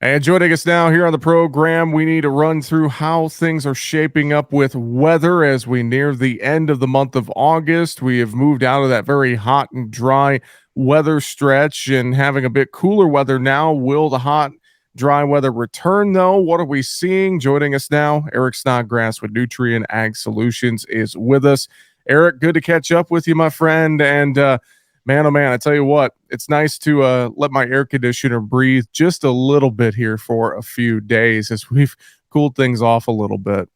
And joining us now here on the program, we need to run through how things are shaping up with weather as we near the end of the month of August. We have moved out of that very hot and dry weather stretch and having a bit cooler weather now. Will the hot, dry weather return, though? What are we seeing? Joining us now, Eric Snodgrass with Nutrient Ag Solutions is with us. Eric, good to catch up with you, my friend. And man, oh man, I tell you what, it's nice to let my air conditioner breathe just a little bit here for a few days as we've cooled things off a little bit.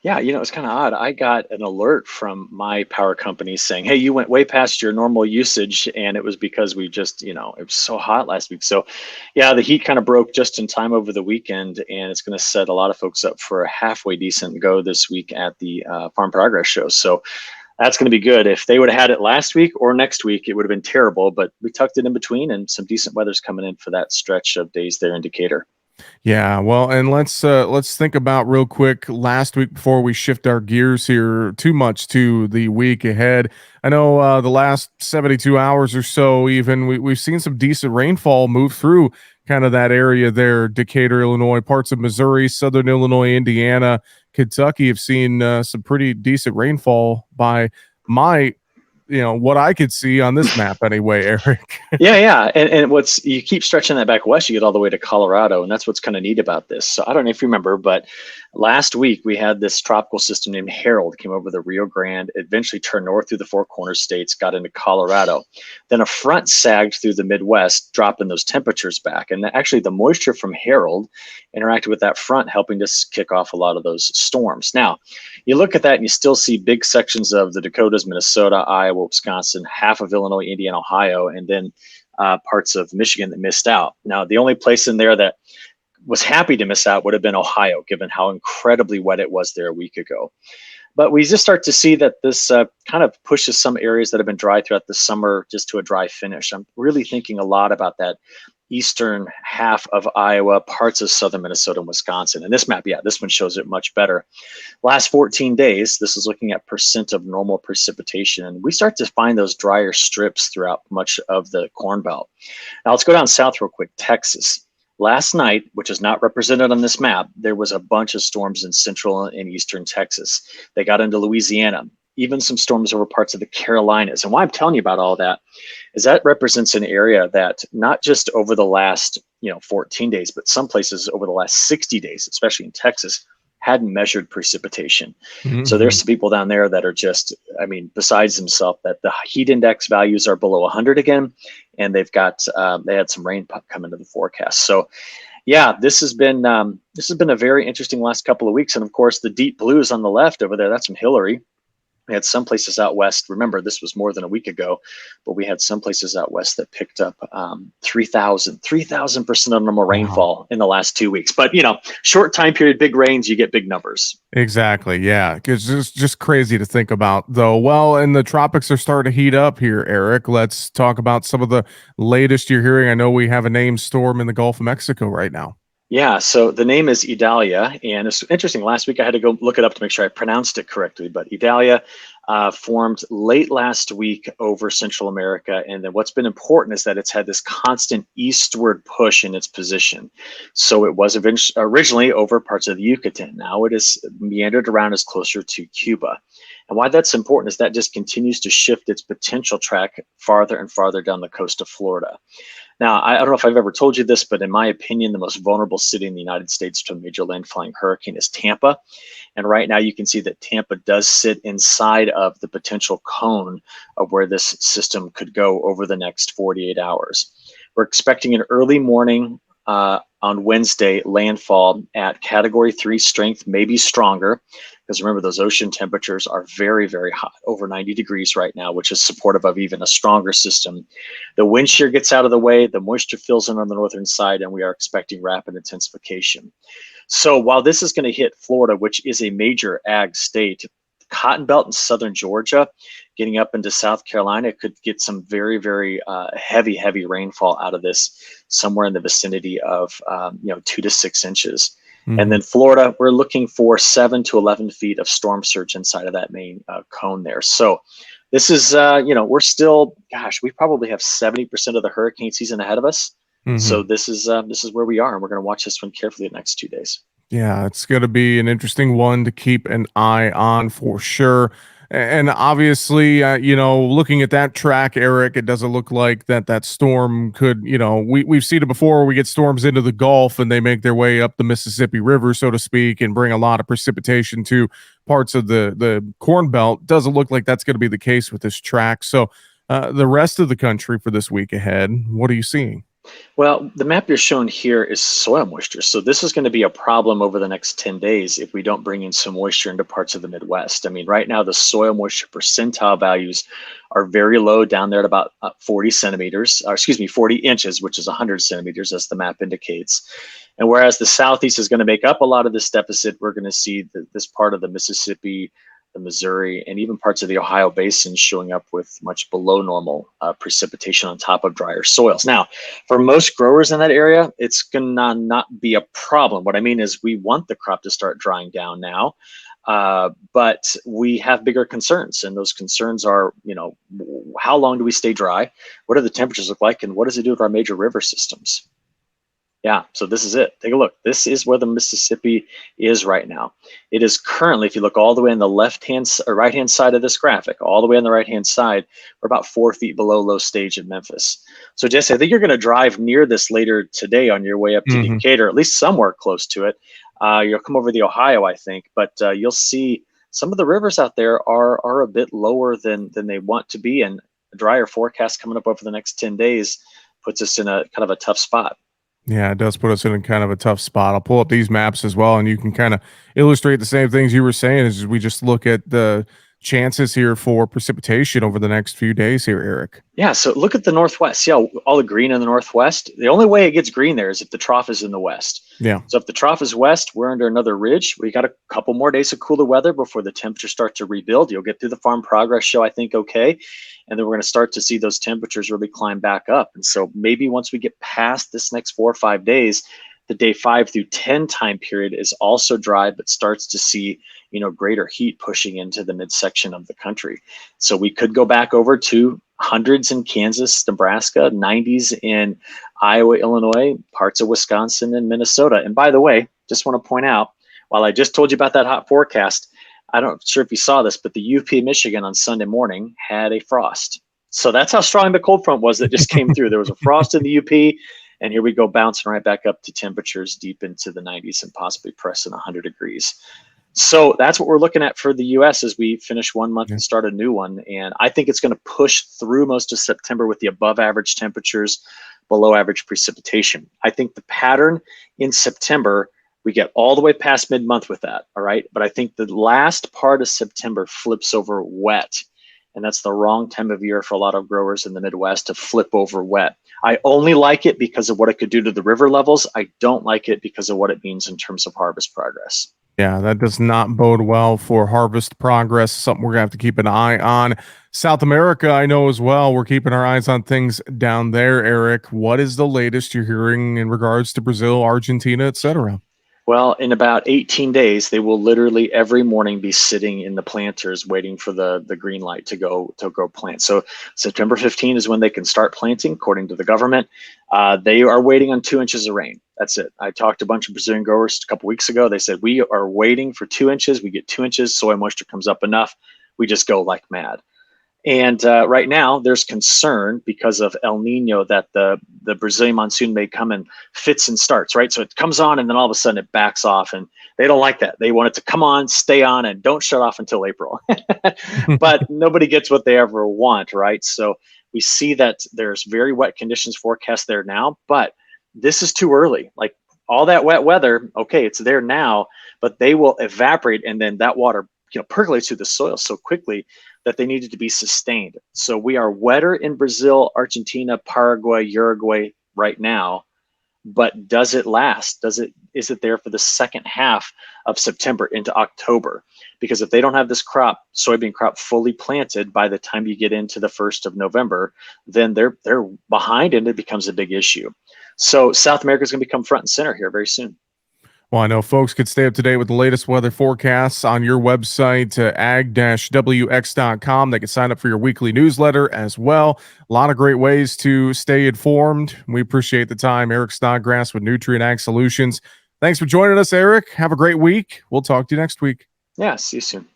Yeah, it's kind of odd. I got an alert from my power company saying, "Hey, you went way past your normal usage," and it was because we just, it was so hot last week. So, yeah, the heat kind of broke just in time over the weekend, and it's going to set a lot of folks up for a halfway decent go this week at the Farm Progress show. So that's going to be good. If they would have had it last week or next week, it would have been terrible. But we tucked it in between, and some decent weather's coming in for that stretch of days there in Decatur. Yeah, well, and let's think about real quick last week before we shift our gears here too much to the week ahead. I know the last 72 hours or so, even we've seen some decent rainfall move through kind of that area there. Decatur, Illinois, parts of Missouri, Southern Illinois, Indiana, Kentucky have seen some pretty decent rainfall by my, what I could see on this map anyway, Eric. Yeah. And what's you keep stretching that back west, you get all the way to Colorado, and that's what's kind of neat about this. So I don't know if you remember, but last week we had this tropical system named Harold came over the Rio Grande, eventually turned north through the Four Corners states, got into Colorado. Then a front sagged through the Midwest, dropping those temperatures back. And actually the moisture from Harold interacted with that front, helping to kick off a lot of those storms. Now, you look at that and you still see big sections of the Dakotas, Minnesota, Iowa, Wisconsin, half of Illinois, Indiana, Ohio, and then parts of Michigan that missed out. Now, the only place in there that was happy to miss out would have been Ohio, given how incredibly wet it was there a week ago. But we just start to see that this kind of pushes some areas that have been dry throughout the summer just to a dry finish. I'm really thinking a lot about that eastern half of Iowa, parts of southern Minnesota and Wisconsin. And this map, yeah, this one shows it much better. Last 14 days, this is looking at percent of normal precipitation. And we start to find those drier strips throughout much of the Corn Belt. Now let's go down south real quick, Texas. Last night, which is not represented on this map, there was a bunch of storms in central and eastern Texas. They got into Louisiana, even some storms over parts of the Carolinas. And why I'm telling you about all that is that represents an area that not just over the last 14 days, but some places over the last 60 days, especially in Texas, hadn't measured precipitation. So there's Mhm. some people down there that are just, besides themselves, that the heat index values are below 100 again, and they had some rain come into the forecast. So yeah, this has been a very interesting last couple of weeks, and of course the deep blues on the left over there, that's from Hillary. We had some places out west. Remember, this was more than a week ago, but we had some places out west that picked up 3,000% of normal Wow. rainfall in the last 2 weeks. But, short time period, big rains, you get big numbers. Exactly. Yeah. It's just crazy to think about, though. Well, and the tropics are starting to heat up here, Eric. Let's talk about some of the latest you're hearing. I know we have a named storm in the Gulf of Mexico right now. Yeah, so the name is Idalia, and it's interesting. Last week I had to go look it up to make sure I pronounced it correctly, but Idalia formed late last week over Central America, and then what's been important is that it's had this constant eastward push in its position. So it was originally over parts of the Yucatan. Now it is meandered around as closer to Cuba. And why that's important is that just continues to shift its potential track farther and farther down the coast of Florida. Now, I don't know if I've ever told you this, but in my opinion, the most vulnerable city in the United States to a major landfalling hurricane is Tampa. And right now, you can see that Tampa does sit inside of the potential cone of where this system could go over the next 48 hours. We're expecting an early morning on Wednesday landfall at Category 3 strength, maybe stronger. Because remember, those ocean temperatures are very, very hot, over 90 degrees right now, which is supportive of even a stronger system. The wind shear gets out of the way, the moisture fills in on the northern side, and we are expecting rapid intensification. So while this is going to hit Florida, which is a major ag state, Cotton Belt in southern Georgia, getting up into South Carolina, could get some very, very heavy rainfall out of this, somewhere in the vicinity of 2 to 6 inches. And Mhm. then Florida, we're looking for 7 to 11 feet of storm surge inside of that main cone there. So this is, we're still, gosh, we probably have 70% of the hurricane season ahead of us. So Hmm. this is where we are, and we're going to watch this one carefully the next 2 days. Yeah, it's going to be an interesting one to keep an eye on for sure. And obviously, looking at that track, Eric, it doesn't look like that storm could, we've seen it before. We get storms into the Gulf and they make their way up the Mississippi River, so to speak, and bring a lot of precipitation to parts of the Corn Belt. Doesn't look like that's going to be the case with this track. So, the rest of the country for this week ahead, what are you seeing? Well, the map you're showing here is soil moisture. So this is going to be a problem over the next 10 days if we don't bring in some moisture into parts of the Midwest. I mean, right now the soil moisture percentile values are very low down there at about 40 centimeters, or excuse me, 40 inches, which is 100 centimeters, as the map indicates. And whereas the Southeast is going to make up a lot of this deficit, we're going to see this part of the Mississippi, the Missouri, and even parts of the Ohio basin showing up with much below normal precipitation on top of drier soils. Now, for most growers in that area, it's gonna not be a problem. What I mean is we want the crop to start drying down now, but we have bigger concerns, and those concerns are, how long do we stay dry? What do the temperatures look like, and what does it do with our major river systems? Yeah, so this is it. Take a look. This is where the Mississippi is right now. It is currently, if you look all the way on the left-hand or right-hand side of this graphic, all the way on the right-hand side, we're about 4 feet below low stage in Memphis. So Jesse, I think you're going to drive near this later today on your way up to Hmm. Decatur, at least somewhere close to it. You'll come over the Ohio, I think, but you'll see some of the rivers out there are a bit lower than they want to be, and a drier forecast coming up over the next 10 days puts us in a kind of a tough spot. Yeah, it does put us in kind of a tough spot. I'll pull up these maps as well, and you can kind of illustrate the same things you were saying as we just look at the chances here for precipitation over the next few days here, Eric. Yeah, so look at the Northwest. See all the green in the Northwest? The only way it gets green there is if the trough is in the west. Yeah. So if the trough is west, we're under another ridge. We got a couple more days of cooler weather before the temperatures start to rebuild. You'll get through the farm progress show, I think, okay. And then we're going to start to see those temperatures really climb back up. And so maybe once we get past this next 4 or 5 days, the day 5 through 10 time period is also dry, but starts to see, greater heat pushing into the midsection of the country. So we could go back over to hundreds in Kansas, Nebraska, 90s in Iowa, Illinois, parts of Wisconsin and Minnesota. And by the way, just want to point out, while I just told you about that hot forecast, I'm not sure if you saw this, but the UP Michigan on Sunday morning had a frost. So that's how strong the cold front was that just came through. There was a frost in the UP, and here we go bouncing right back up to temperatures deep into the 90s and possibly pressing 100 degrees. So that's what we're looking at for the US as we finish 1 month Yeah. and start a new one. And I think it's going to push through most of September with the above average temperatures, below average precipitation. I think the pattern in September, we get all the way past mid-month with that. All right. But I think the last part of September flips over wet. And that's the wrong time of year for a lot of growers in the Midwest to flip over wet. I only like it because of what it could do to the river levels. I don't like it because of what it means in terms of harvest progress. Yeah, that does not bode well for harvest progress. Something we're gonna have to keep an eye on. South America, I know as well. We're keeping our eyes on things down there, Eric. What is the latest you're hearing in regards to Brazil, Argentina, etc.? Well, in about 18 days, they will literally every morning be sitting in the planters waiting for the green light to go plant. So September 15 is when they can start planting, according to the government. They are waiting on 2 inches of rain. That's it. I talked to a bunch of Brazilian growers a couple weeks ago. They said, we are waiting for 2 inches. We get 2 inches, soil moisture comes up enough. We just go like mad. And right now, there's concern because of El Nino that the Brazilian monsoon may come in fits and starts, right? So it comes on and then all of a sudden it backs off, and they don't like that. They want it to come on, stay on, and don't shut off until April. But nobody gets what they ever want, right? So we see that there's very wet conditions forecast there now, but this is too early. Like all that wet weather, okay, it's there now, but they will evaporate, and then that water percolates through the soil so quickly that they needed to be sustained. So we are wetter in Brazil, Argentina, Paraguay, Uruguay right now, but does it last? Is it there for the second half of September into October? Because if they don't have this soybean crop fully planted by the time you get into the 1st of November, then they're behind and it becomes a big issue. So South America is going to become front and center here very soon. Well, I know folks could stay up to date with the latest weather forecasts on your website, ag-wx.com. They can sign up for your weekly newsletter as well. A lot of great ways to stay informed. We appreciate the time. Eric Snodgrass with Nutrient Ag Solutions. Thanks for joining us, Eric. Have a great week. We'll talk to you next week. Yeah, see you soon.